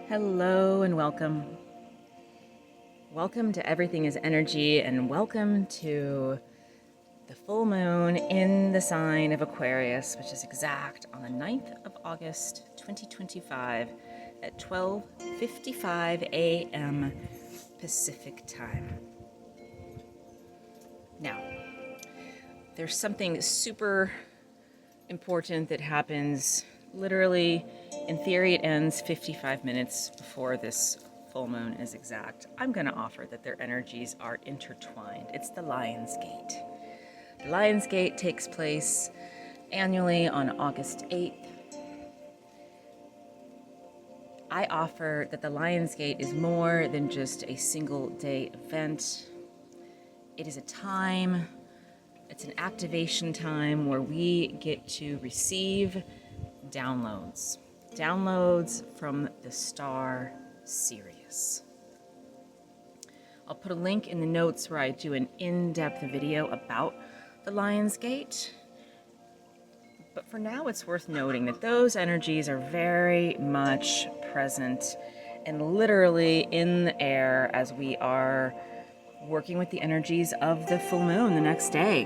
Hello and welcome. Welcome to Everything is Energy, and welcome to the full moon in the sign of Aquarius, which is exact on the 9th of August 2025 at 12:55 a.m. Pacific time. Now, there's something super important that happens literally, in theory, it ends 55 minutes before this full moon is exact. I'm going to offer that their energies are intertwined. It's the Lion's Gate. The Lion's Gate takes place annually on August 8th. I offer that the Lion's Gate is more than just a single day event. It is a time, it's an activation time where we get to receive downloads from the star Sirius. I'll put a link in the notes where I do an in-depth video about the Lion's Gate. But for now, it's worth noting that those energies are very much present and literally in the air as we are working with the energies of the full moon the next day.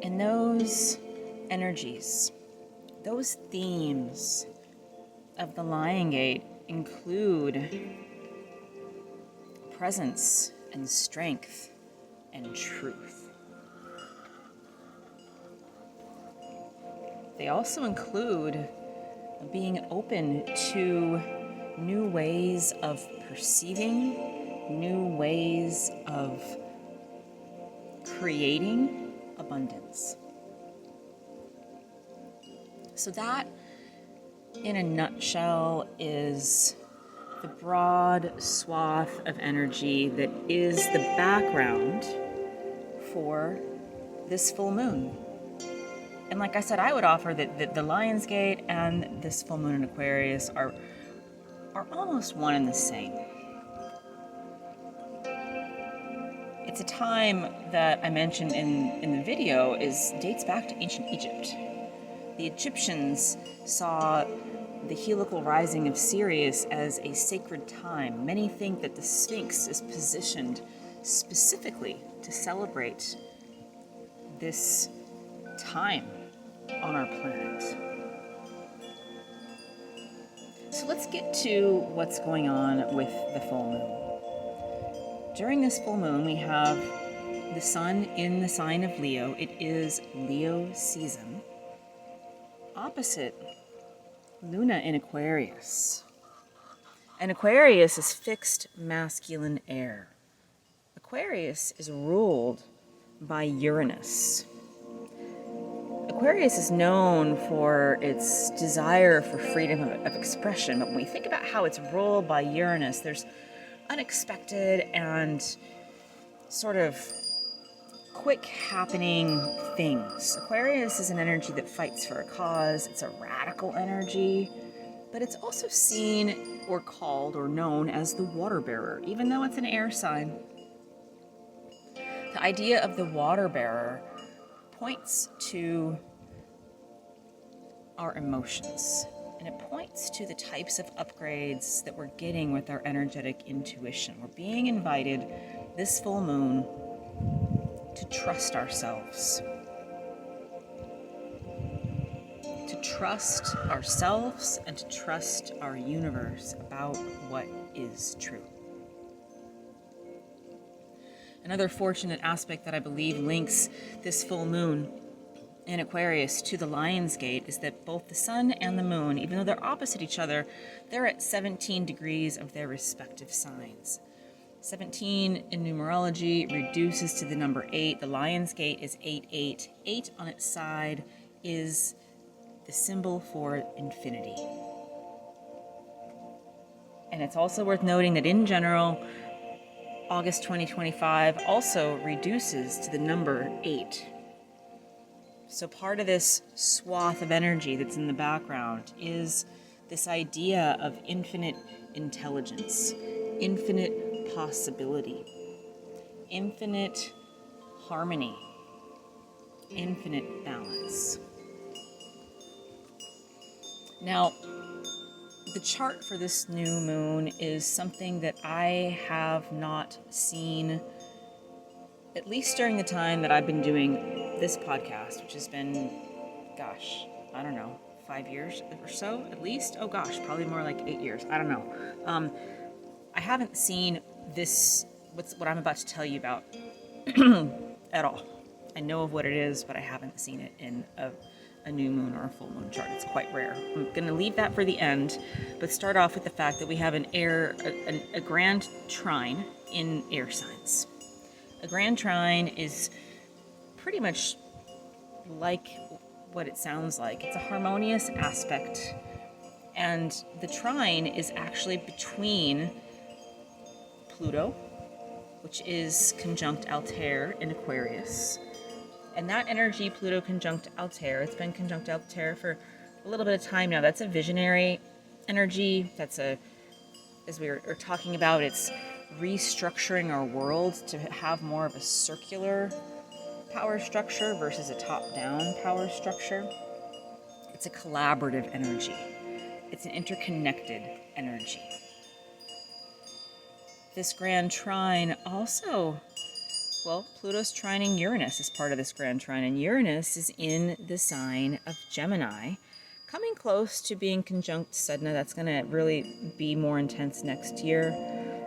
And those energies, those themes of the Lion Gate include presence and strength and truth. They also include being open to new ways of perceiving, new ways of creating abundance. So that, in a nutshell, is the broad swath of energy that is the background for this full moon. And like I said, I would offer that the Lion's Gate and this full moon in Aquarius are almost one and the same. It's a time that I mentioned in the video dates back to ancient Egypt. The Egyptians saw the heliacal rising of Sirius as a sacred time. Many think that the Sphinx is positioned specifically to celebrate this time on our planet. So let's get to what's going on with the full moon. During this full moon, we have the sun in the sign of Leo. It is Leo season. Opposite Luna in Aquarius. And Aquarius is fixed masculine air. Aquarius is ruled by Uranus. Aquarius is known for its desire for freedom of expression, but when we think about how it's ruled by Uranus, there's unexpected and sort of quick happening things. Aquarius is an energy that fights for a cause. It's a radical energy, but it's also seen or called or known as the water bearer, even though it's an air sign. The idea of the water bearer points to our emotions, and it points to the types of upgrades that we're getting with our energetic intuition. We're being invited this full moon to trust ourselves. To trust ourselves and to trust our universe about what is true. Another fortunate aspect that I believe links this full moon in Aquarius to the Lion's Gate is that both the sun and the moon, even though they're opposite each other, they're at 17 degrees of their respective signs. 17 in numerology reduces to the number 8. The Lion's Gate is 8-8. 8 on its side is the symbol for infinity. And it's also worth noting that in general, August 2025 also reduces to the number 8. So part of this swath of energy that's in the background is this idea of infinite intelligence, infinite possibility, infinite harmony, infinite balance. Now, the chart for this new moon is something that I have not seen, at least during the time that I've been doing this podcast, which has been, gosh, I don't know, 5 years or so at least. Oh gosh, probably more like 8 years. I don't know. I haven't seen this, what I'm about to tell you about at all. I know of what it is, but I haven't seen it in a new moon or a full moon chart. It's quite rare. I'm going to leave that for the end, but start off with the fact that we have a grand trine in air signs. A grand trine is pretty much like what it sounds like. It's a harmonious aspect, and the trine is actually between Pluto, which is conjunct Altair in Aquarius. And that energy, Pluto conjunct Altair, it's been conjunct Altair for a little bit of time now. That's a visionary energy. As we were talking about, it's restructuring our world to have more of a circular power structure versus a top-down power structure. It's a collaborative energy. It's an interconnected energy. This grand trine also, well, Pluto's trining Uranus is part of this grand trine, and Uranus is in the sign of Gemini, coming close to being conjunct Sedna. That's going to really be more intense next year.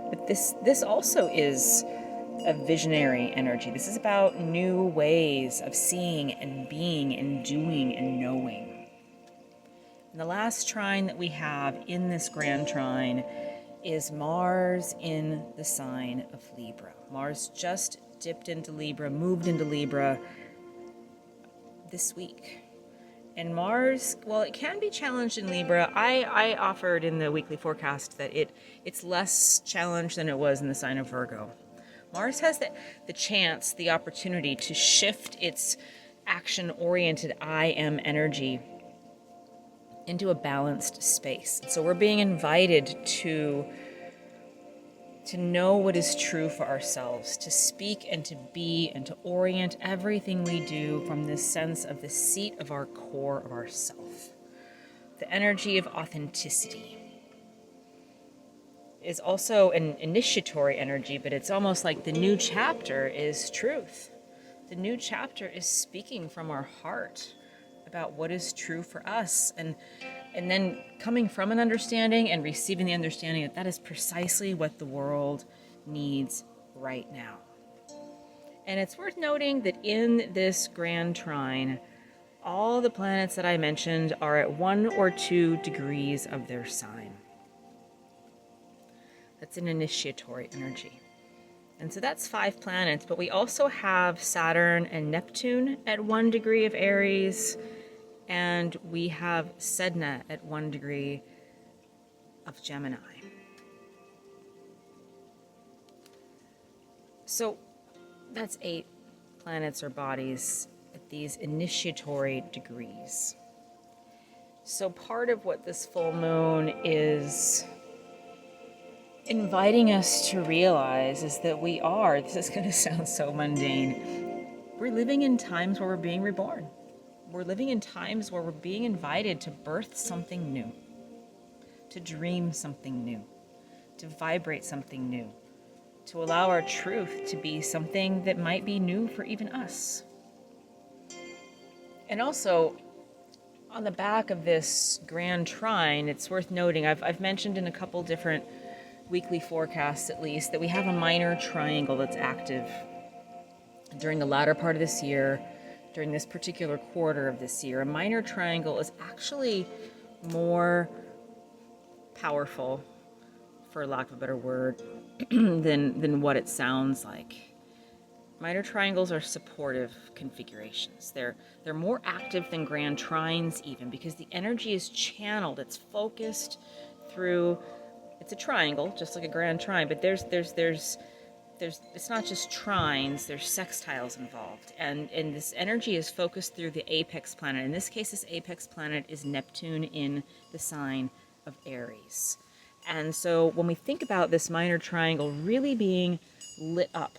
But this also is a visionary energy. This is about new ways of seeing and being and doing and knowing. And the last trine that we have in this grand trine is Mars in the sign of Libra. Mars just dipped into Libra, moved into Libra this week. And Mars, well, it can be challenged in Libra. I offered in the weekly forecast that it's less challenged than it was in the sign of Virgo. Mars has the chance, the opportunity to shift its action-oriented I am energy into a balanced space. So we're being invited to know what is true for ourselves, to speak and to be and to orient everything we do from this sense of the seat of our core of ourself. The energy of authenticity is also an initiatory energy, but it's almost like the new chapter is truth. The new chapter is speaking from our heart about what is true for us, and then coming from an understanding and receiving the understanding that is precisely what the world needs right now. And it's worth noting that in this grand trine, all the planets that I mentioned are at 1 or 2 degrees of their sign. That's an initiatory energy. And so that's 5 planets, but we also have Saturn and Neptune at 1 degree of Aries, and we have Sedna at 1 degree of Gemini. So that's 8 planets or bodies at these initiatory degrees. So part of what this full moon is inviting us to realize is that this is going to sound so mundane, we're living in times where we're being reborn. We're living in times where we're being invited to birth something new, to dream something new, to vibrate something new, to allow our truth to be something that might be new for even us. And also, on the back of this grand trine, it's worth noting, I've mentioned in a couple different weekly forecasts at least, that we have a minor triangle that's active during the latter part of this year, during this particular quarter of this year. A minor triangle is actually more powerful, for lack of a better word, than what it sounds like. Minor triangles are supportive configurations. They're more active than grand trines even, because the energy is channeled, it's focused through. It's a triangle, just like a grand trine, but there's it's not just trines, there's sextiles involved. And this energy is focused through the apex planet. In this case, this apex planet is Neptune in the sign of Aries. And so when we think about this minor triangle really being lit up,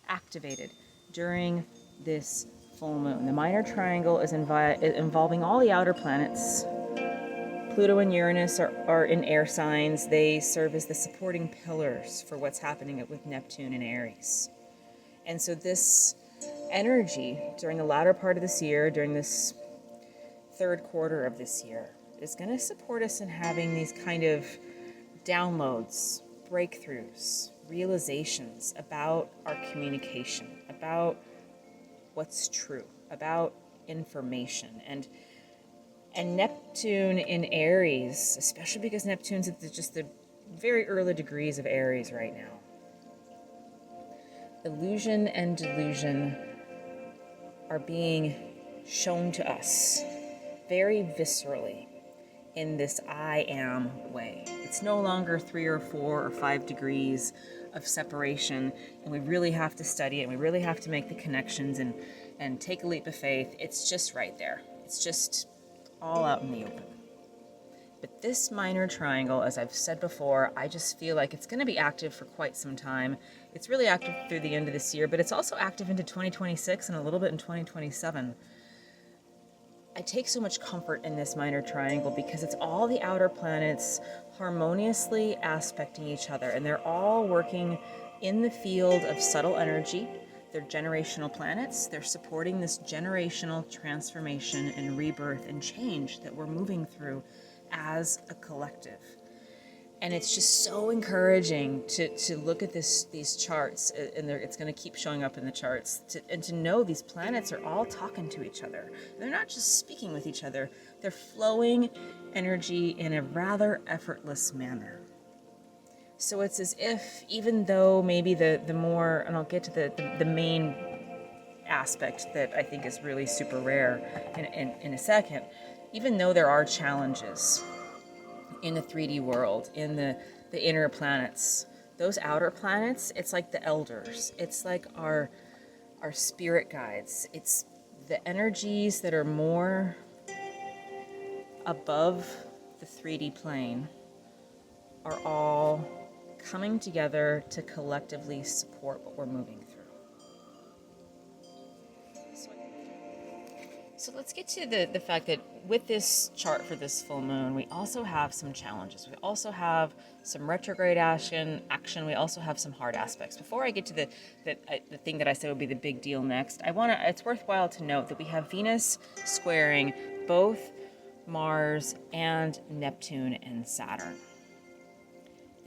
activated during this full moon, the minor triangle is involving all the outer planets, Pluto and Uranus are in air signs. They serve as the supporting pillars for what's happening with Neptune in Aries. And so this energy during the latter part of this year, during this third quarter of this year, is going to support us in having these kind of downloads, breakthroughs, realizations about our communication, about what's true, about information. And Neptune in Aries, especially because Neptune's at just the very early degrees of Aries right now. Illusion and delusion are being shown to us very viscerally in this I am way. It's no longer 3 or 4 or 5 degrees of separation, and we really have to study it, and we really have to make the connections and take a leap of faith. It's just right there. It's just all out in the open. But this minor triangle, as I've said before, I just feel like it's going to be active for quite some time. It's really active through the end of this year, but it's also active into 2026 and a little bit in 2027. I take so much comfort in this minor triangle because it's all the outer planets harmoniously aspecting each other, and they're all working in the field of subtle energy. They're generational planets. They're supporting this generational transformation and rebirth and change that we're moving through as a collective. And it's just so encouraging to look at these charts, and it's going to keep showing up in the charts, and to know these planets are all talking to each other. They're not just speaking with each other. They're flowing energy in a rather effortless manner. So it's as if, even though maybe the more, and I'll get to the main aspect that I think is really super rare in a second, even though there are challenges in the 3D world, in the inner planets, those outer planets, it's like the elders. It's like our spirit guides. It's the energies that are more above the 3D plane are all coming together to collectively support what we're moving through. So let's get to the fact that with this chart for this full moon, we also have some challenges. We also have some retrograde action. We also have some hard aspects. Before I get to the thing that I said would be the big deal next, it's worthwhile to note that we have Venus squaring both Mars and Neptune and Saturn.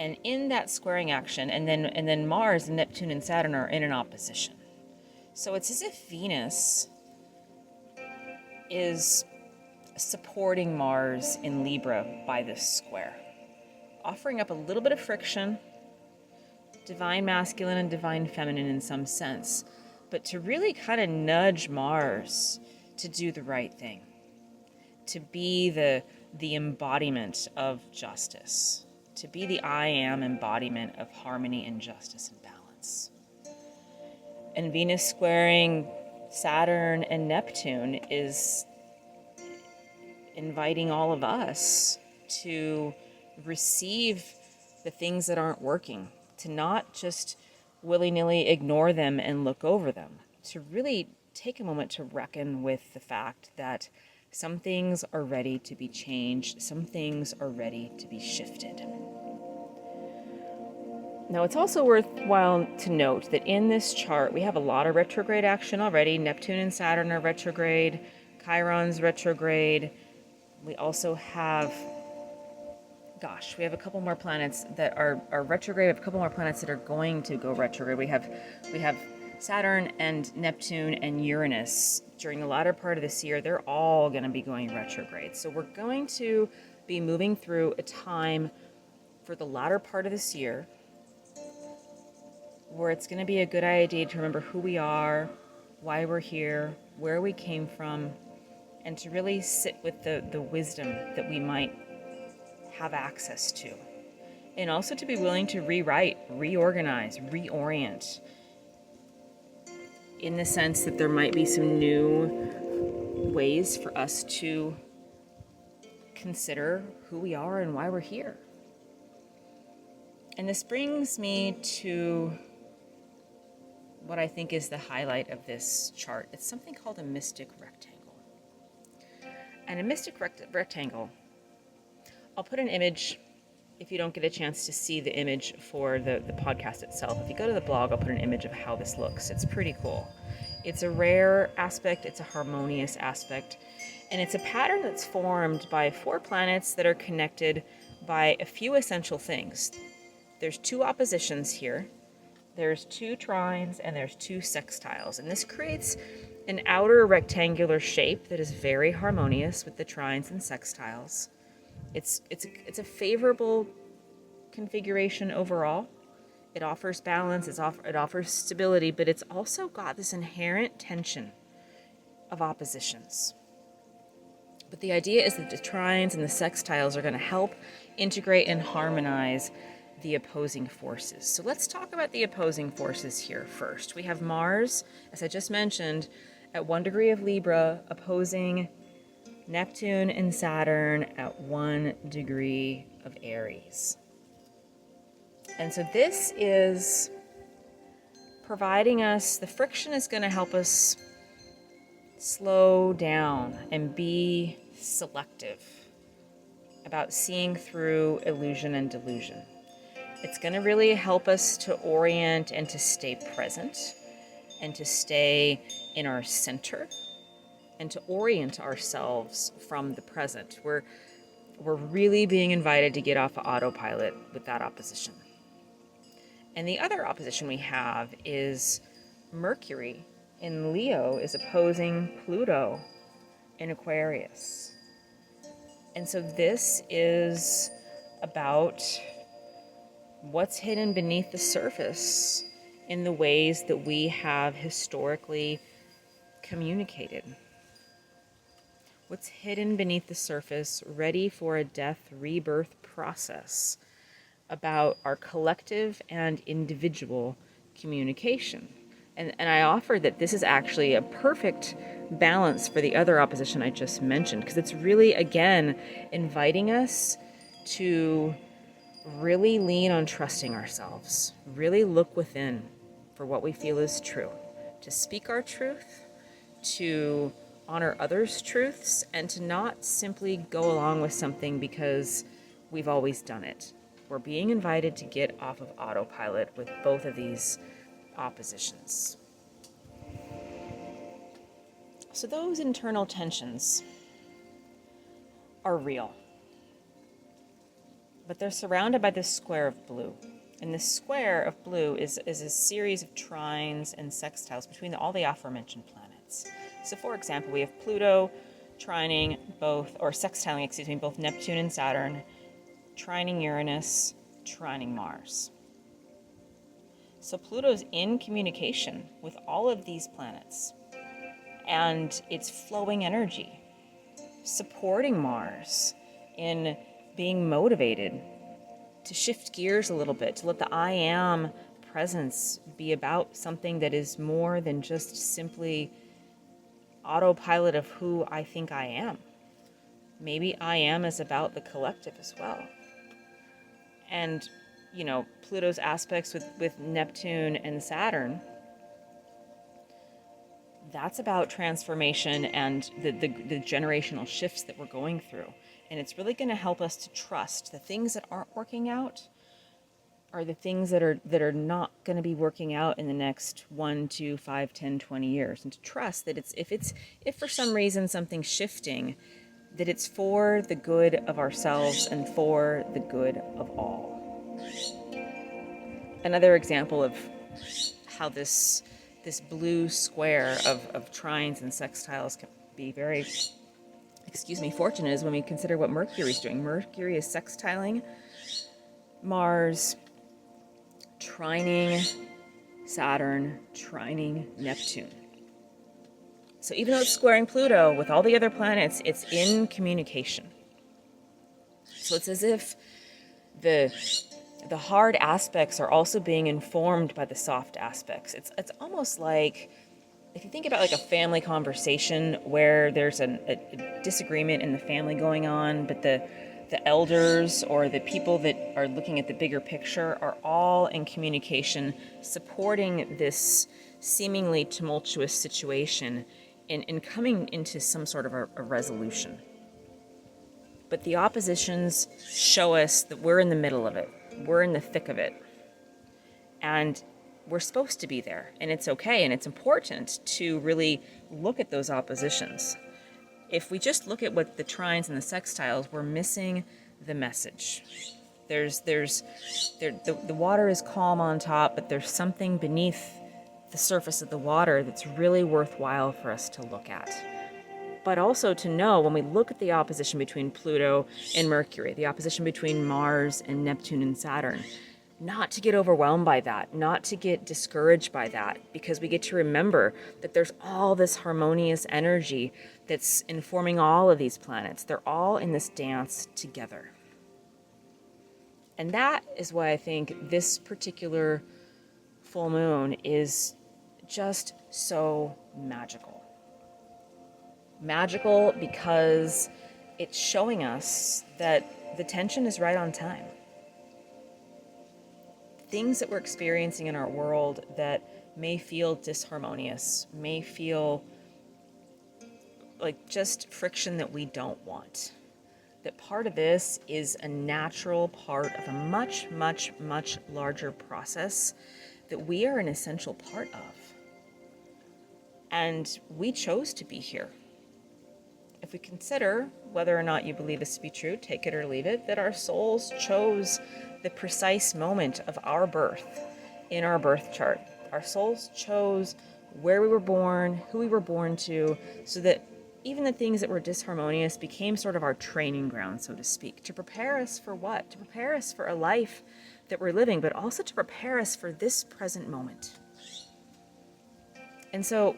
And in that squaring action, and then Mars and Neptune and Saturn are in an opposition. So it's as if Venus is supporting Mars in Libra by this square, offering up a little bit of friction, divine masculine and divine feminine in some sense, but to really kind of nudge Mars to do the right thing, to be the embodiment of justice, to be the I am embodiment of harmony and justice and balance. And Venus squaring Saturn and Neptune is inviting all of us to receive the things that aren't working, to not just willy-nilly ignore them and look over them, to really take a moment to reckon with the fact that some things are ready to be changed, some things are ready to be shifted. Now, it's also worthwhile to note that in this chart, we have a lot of retrograde action already. Neptune and Saturn are retrograde. Chiron's retrograde. We also have, we have a couple more planets that are retrograde. We have a couple more planets that are going to go retrograde. We have Saturn and Neptune and Uranus. During the latter part of this year, they're all going to be going retrograde. So we're going to be moving through a time for the latter part of this year where it's going to be a good idea to remember who we are, why we're here, where we came from, and to really sit with the wisdom that we might have access to. And also to be willing to rewrite, reorganize, reorient, in the sense that there might be some new ways for us to consider who we are and why we're here. And this brings me to what I think is the highlight of this chart. It's something called a mystic rectangle. And a mystic rectangle I'll put an image if you don't get a chance to see the image for the podcast itself. If you go to the blog, I'll put an image of how this looks. It's pretty cool. It's a rare aspect, it's a harmonious aspect, and it's a pattern that's formed by 4 planets that are connected by a few essential things. There's 2 oppositions here, there's 2 trines, and there's 2 sextiles, and this creates an outer rectangular shape that is very harmonious with the trines and sextiles. It's a favorable configuration overall. It offers balance, it offers stability, but it's also got this inherent tension of oppositions. But the idea is that the trines and the sextiles are going to help integrate and harmonize the opposing forces. So let's talk about the opposing forces here first. We have Mars, as I just mentioned, at 1 degree of Libra, opposing Neptune and Saturn at 1 degree of Aries. And so this is providing us, the friction is going to help us slow down and be selective about seeing through illusion and delusion. It's going to really help us to orient and to stay present and to stay in our center and to orient ourselves from the present. We're really being invited to get off of autopilot with that opposition. And the other opposition we have is Mercury in Leo is opposing Pluto in Aquarius. And so this is about what's hidden beneath the surface in the ways that we have historically communicated. What's hidden beneath the surface, ready for a death rebirth process about our collective and individual communication. And I offer that this is actually a perfect balance for the other opposition I just mentioned, because it's really, again, inviting us to really lean on trusting ourselves, really look within for what we feel is true, to speak our truth, to honor others' truths, and to not simply go along with something because we've always done it. We're being invited to get off of autopilot with both of these oppositions. So those internal tensions are real, but they're surrounded by this square of blue. And this square of blue is a series of trines and sextiles between all the aforementioned planets. So for example, we have Pluto trining sextiling both Neptune and Saturn, trining Uranus, trining Mars. So Pluto's in communication with all of these planets, and it's flowing energy, supporting Mars in being motivated to shift gears a little bit, to let the I am presence be about something that is more than just simply autopilot of who I think I am. Maybe I am is about the collective as well. And, Pluto's aspects with Neptune and Saturn, that's about transformation and the generational shifts that we're going through. And it's really going to help us to trust the things that aren't working out are the things that are not going to be working out in the next 1, 2, 5, 10, 20 years. And to trust that if for some reason something's shifting, that it's for the good of ourselves and for the good of all. Another example of how this blue square of trines and sextiles can be very, fortunate is when we consider what Mercury is doing. Mercury is sextiling Mars, trining Saturn, trining Neptune. So even though it's squaring Pluto with all the other planets, it's in communication. So it's as if the hard aspects are also being informed by the soft aspects. It's almost like, if you think about like a family conversation where there's a disagreement in the family going on, but the elders or the people that are looking at the bigger picture are all in communication, supporting this seemingly tumultuous situation in coming into some sort of a resolution. But the oppositions show us that we're in the middle of it. We're in the thick of it. And we're supposed to be there. And it's okay and it's important to really look at those oppositions. If we just look at what the trines and the sextiles, we're missing the message. The water is calm on top, but there's something beneath the surface of the water that's really worthwhile for us to look at. But also to know when we look at the opposition between Pluto and Mercury, the opposition between Mars and Neptune and Saturn, not to get overwhelmed by that, not to get discouraged by that, because we get to remember that there's all this harmonious energy that's informing all of these planets. They're all in this dance together. And that is why I think this particular full moon is just so magical. Magical because it's showing us that the tension is right on time. Things that we're experiencing in our world that may feel disharmonious, may feel like just friction that we don't want. That part of this is a natural part of a much, much, much larger process that we are an essential part of. And we chose to be here. If we consider whether or not you believe this to be true, take it or leave it, that our souls chose the precise moment of our birth in our birth chart. Our souls chose where we were born, who we were born to, so that even the things that were disharmonious became sort of our training ground, so to speak, to prepare us for what? To prepare us for a life that we're living, but also to prepare us for this present moment. And so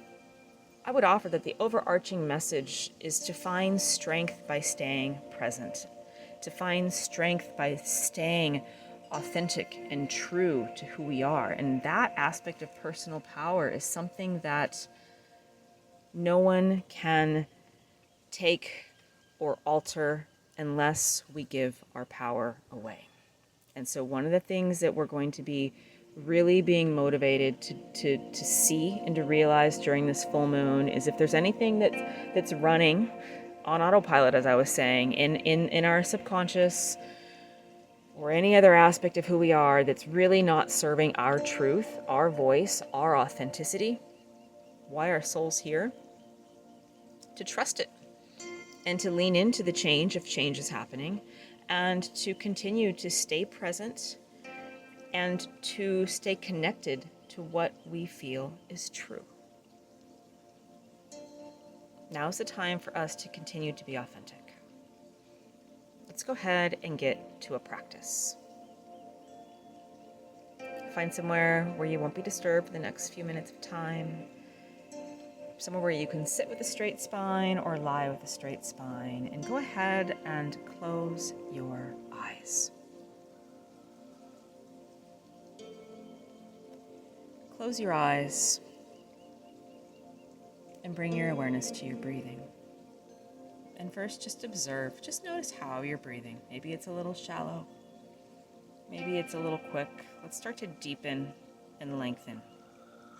I would offer that the overarching message is to find strength by staying present, to find strength by staying authentic and true to who we are. And that aspect of personal power is something that no one can take or alter unless we give our power away. And so one of the things that we're going to be really being motivated to see and to realize during this full moon is if there's anything that's running on autopilot, as I was saying, in our subconscious or any other aspect of who we are that's really not serving our truth, our voice, our authenticity. Why are souls here? To trust it and to lean into the change if change is happening, and to continue to stay present and to stay connected to what we feel is true. Now's the time for us to continue to be authentic. Let's go ahead and get to a practice. Find somewhere where you won't be disturbed for the next few minutes of time. Somewhere where you can sit with a straight spine or lie with a straight spine, and go ahead and close your eyes. Close your eyes and bring your awareness to your breathing. And first, just observe, just notice how you're breathing. Maybe it's a little shallow. Maybe it's a little quick. Let's start to deepen and lengthen,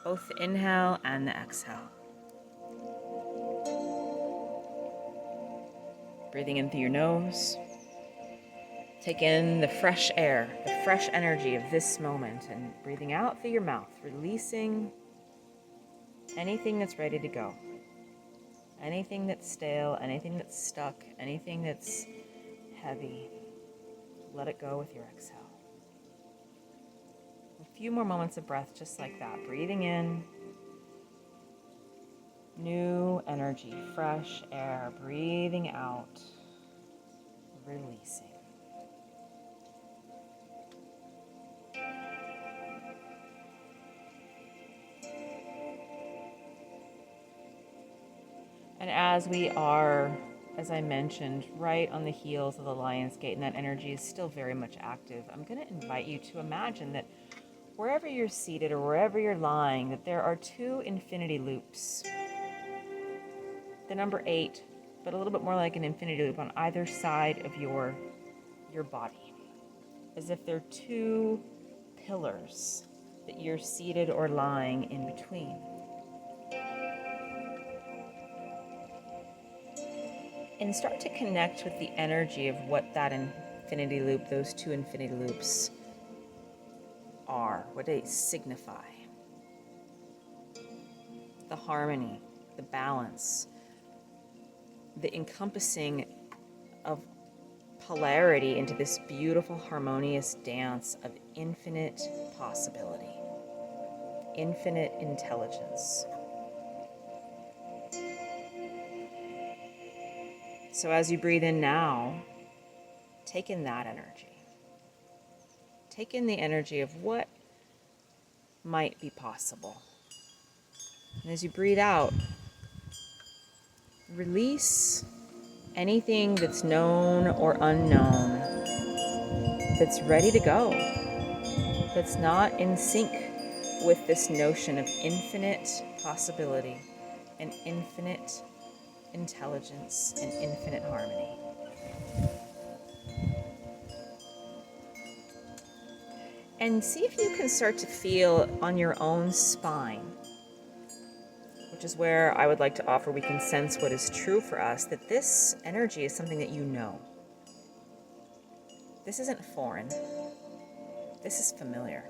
both the inhale and the exhale. Breathing in through your nose. Take in the fresh air, the fresh energy of this moment, and breathing out through your mouth, releasing anything that's ready to go. Anything that's stale, anything that's stuck, anything that's heavy. Let it go with your exhale. A few more moments of breath just like that. Breathing in. New energy, fresh air. Breathing out. Releasing. And as we are, as I mentioned, right on the heels of the Lion's Gate, and that energy is still very much active, I'm going to invite you to imagine that wherever you're seated or wherever you're lying, that there are 2 infinity loops. The number 8, but a little bit more like an infinity loop on either side of your body. As if they're 2 pillars that you're seated or lying in between. and start to connect with the energy of what that infinity loop, those two infinity loops are, what they signify. The harmony, the balance, the encompassing of polarity into this beautiful harmonious dance of infinite possibility, infinite intelligence. So as you breathe in now, take in that energy. Take in the energy of what might be possible. And as you breathe out, release anything that's known or unknown, that's ready to go, that's not in sync with this notion of infinite possibility and infinite intelligence and infinite harmony. And see if you can start to feel on your own spine, which is where I would like to offer we can sense what is true for us, that this energy is something that you know. This isn't foreign. This is familiar.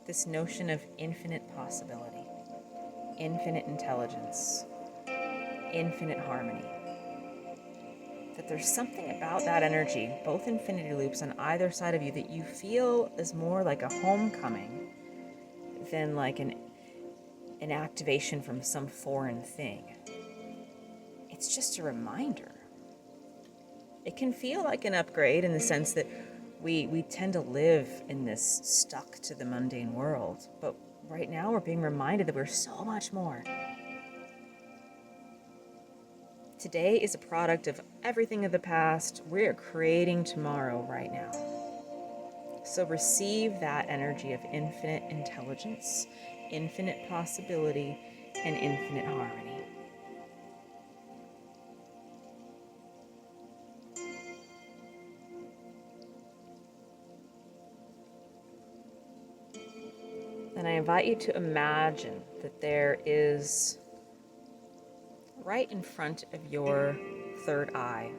This notion of infinite possibility, infinite intelligence, infinite harmony. That there's something about that energy, both infinity loops on either side of you, that you feel is more like a homecoming than like an activation from some foreign thing. It's just a reminder. It can feel like an upgrade in the sense that we tend to live in this stuck to the mundane world, but right now we're being reminded that we're so much more. Today is a product of everything of the past. We're creating tomorrow right now. So receive that energy of infinite intelligence, infinite possibility, and infinite harmony. And I invite you to imagine that there is, right in front of your third eye,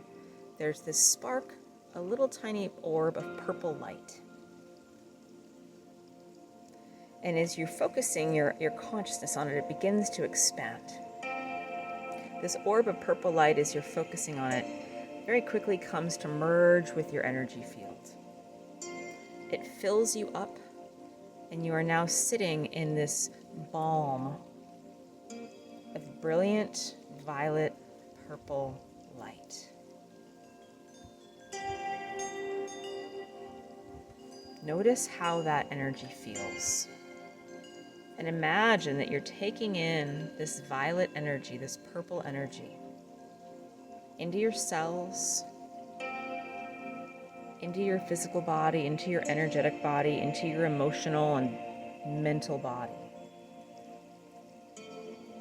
there's this spark, a little tiny orb of purple light. And as you're focusing your consciousness on it, it begins to expand. This orb of purple light, as you're focusing on it, very quickly comes to merge with your energy field. It fills you up, and you are now sitting in this balm of brilliant violet purple light. Notice how that energy feels. And imagine that you're taking in this violet energy, this purple energy, into your cells, into your physical body, into your energetic body, into your emotional and mental body.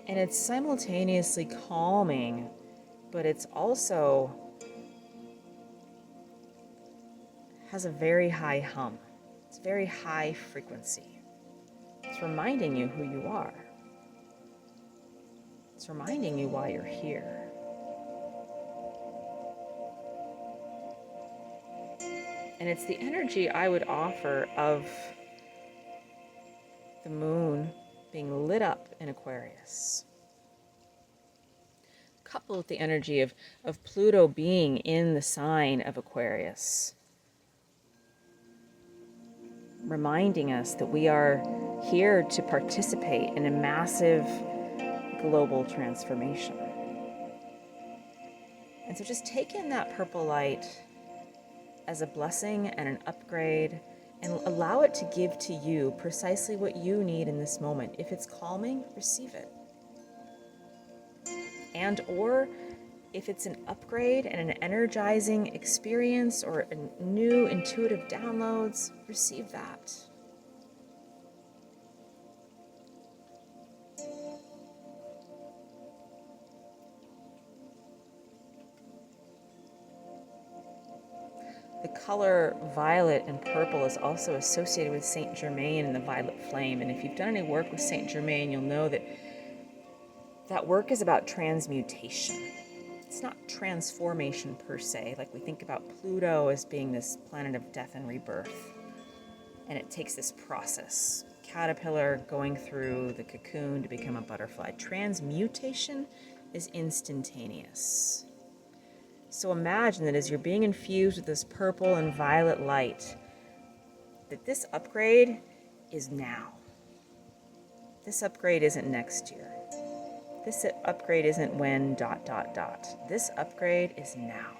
And it's simultaneously calming, but it's also has a very high hum. It's very high frequency. It's reminding you who you are. It's reminding you why you're here. And it's the energy I would offer of the moon being lit up in Aquarius, coupled with the energy of Pluto being in the sign of Aquarius, reminding us that we are here to participate in a massive global transformation. And so just take in that purple light as a blessing and an upgrade, and allow it to give to you precisely what you need in this moment. If it's calming, receive it. And or if it's an upgrade and an energizing experience or a new intuitive downloads, receive that. The color violet and purple is also associated with Saint Germain and the violet flame. And if you've done any work with Saint Germain, you'll know that that work is about transmutation. It's not transformation per se. Like we think about Pluto as being this planet of death and rebirth. And it takes this process. Caterpillar going through the cocoon to become a butterfly. Transmutation is instantaneous. So imagine that as you're being infused with this purple and violet light, that this upgrade is now. This upgrade isn't next year. This upgrade isn't when ... This upgrade is now.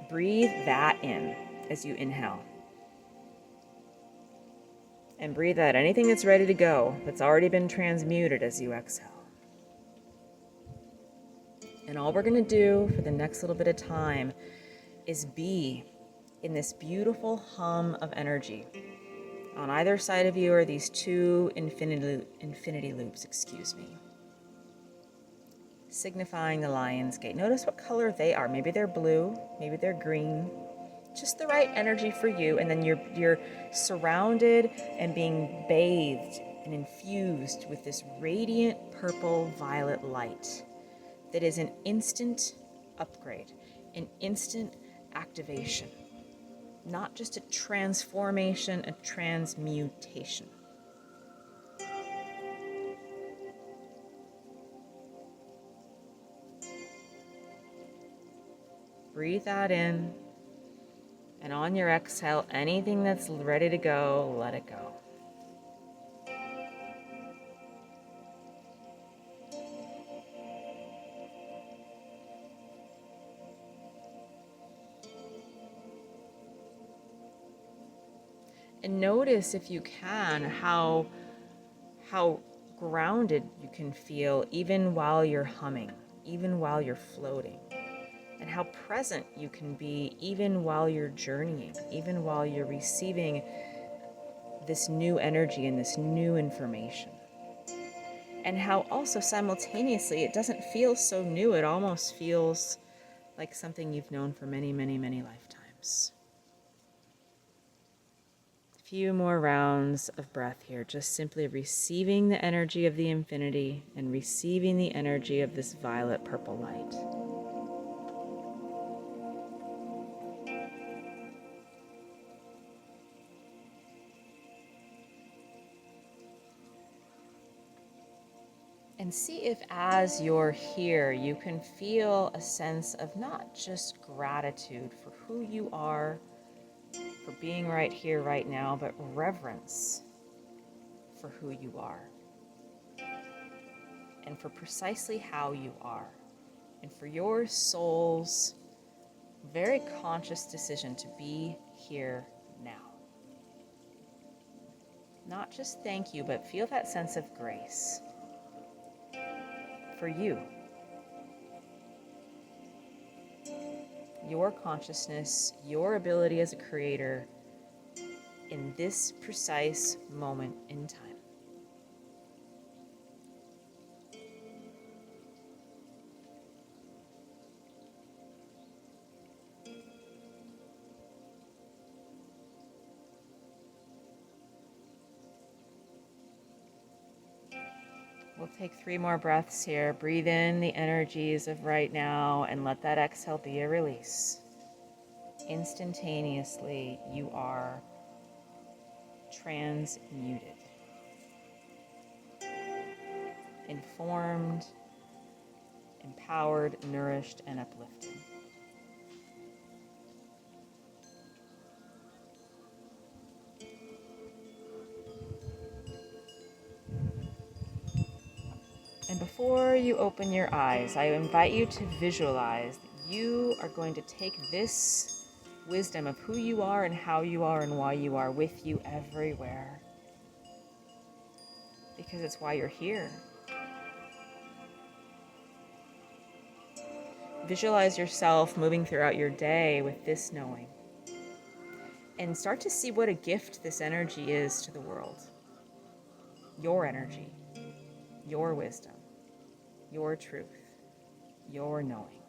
Breathe that in as you inhale. And breathe out anything that's ready to go, that's already been transmuted as you exhale. And all we're going to do for the next little bit of time is be in this beautiful hum of energy. On either side of you are these two infinity loops, signifying the lion's gate. Notice what color they are. Maybe they're blue, maybe they're green. Just the right energy for you, and then you're surrounded and being bathed and infused with this radiant purple violet light that is an instant upgrade, an instant activation, not just a transformation, a transmutation. Breathe that in. And on your exhale, anything that's ready to go, let it go. And notice, if you can, how grounded you can feel even while you're humming, even while you're floating. And how present you can be even while you're journeying, even while you're receiving this new energy and this new information. And how also simultaneously it doesn't feel so new, it almost feels like something you've known for many, many, many lifetimes. A few more rounds of breath here, just simply receiving the energy of the infinity and receiving the energy of this violet purple light. And see if as you're here, you can feel a sense of not just gratitude for who you are, for being right here, right now, but reverence for who you are. And for precisely how you are. And for your soul's very conscious decision to be here now. Not just thank you, but feel that sense of grace. For you, your consciousness, your ability as a creator in this precise moment in time. We'll take 3 more breaths here. Breathe in the energies of right now and let that exhale be a release. Instantaneously, you are transmuted, informed, empowered, nourished, and uplifted. And before you open your eyes, I invite you to visualize that you are going to take this wisdom of who you are and how you are and why you are with you everywhere. Because it's why you're here. Visualize yourself moving throughout your day with this knowing. And start to see what a gift this energy is to the world. Your energy, your wisdom, your truth, your knowing.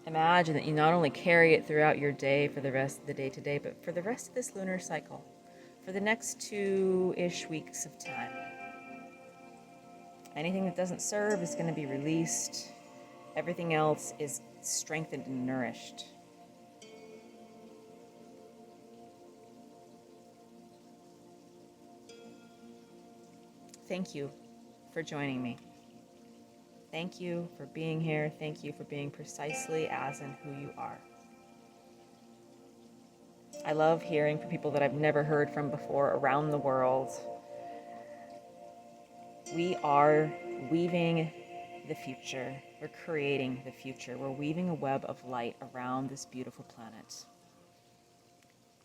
imagine that you not only carry it throughout your day for the rest of the day to day, but for the rest of this lunar cycle, for the next 2-ish weeks of time. Anything that doesn't serve is going to be released. Everything else is strengthened and nourished. Thank you for joining me. Thank you for being here. Thank you for being precisely as in who you are. I love hearing from people that I've never heard from before around the world. We are weaving the future. We're creating the future. We're weaving a web of light around this beautiful planet.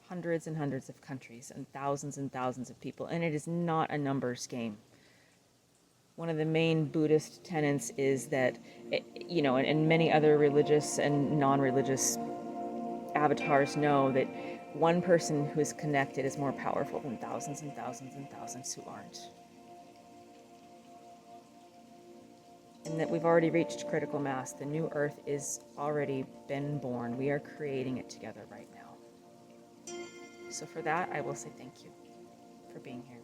Hundreds and hundreds of countries and thousands of people. And it is not a numbers game. One of the main Buddhist tenets is that, and many other religious and non-religious avatars know that one person who is connected is more powerful than thousands and thousands and thousands who aren't. And that we've already reached critical mass. The new earth is already been born. We are creating it together right now. So for that, I will say thank you for being here.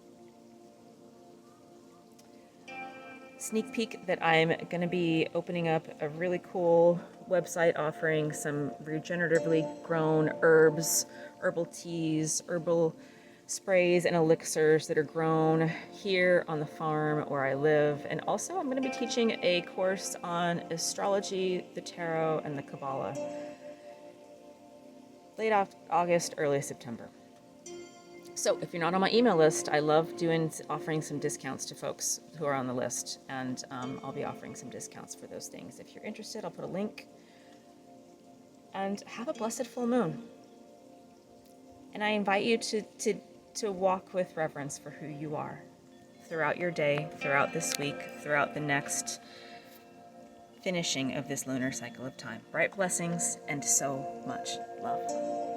Sneak peek that I'm going to be opening up a really cool website offering some regeneratively grown herbs, herbal teas, herbal sprays and elixirs that are grown here on the farm where I live. And also I'm going to be teaching a course on astrology, the tarot, and the Kabbalah. Late August, early September. So if you're not on my email list, I love offering some discounts to folks who are on the list, and I'll be offering some discounts for those things. If you're interested, I'll put a link. And have a blessed full moon. And I invite you to walk with reverence for who you are throughout your day, throughout this week, throughout the next finishing of this lunar cycle of time. Bright blessings and so much love.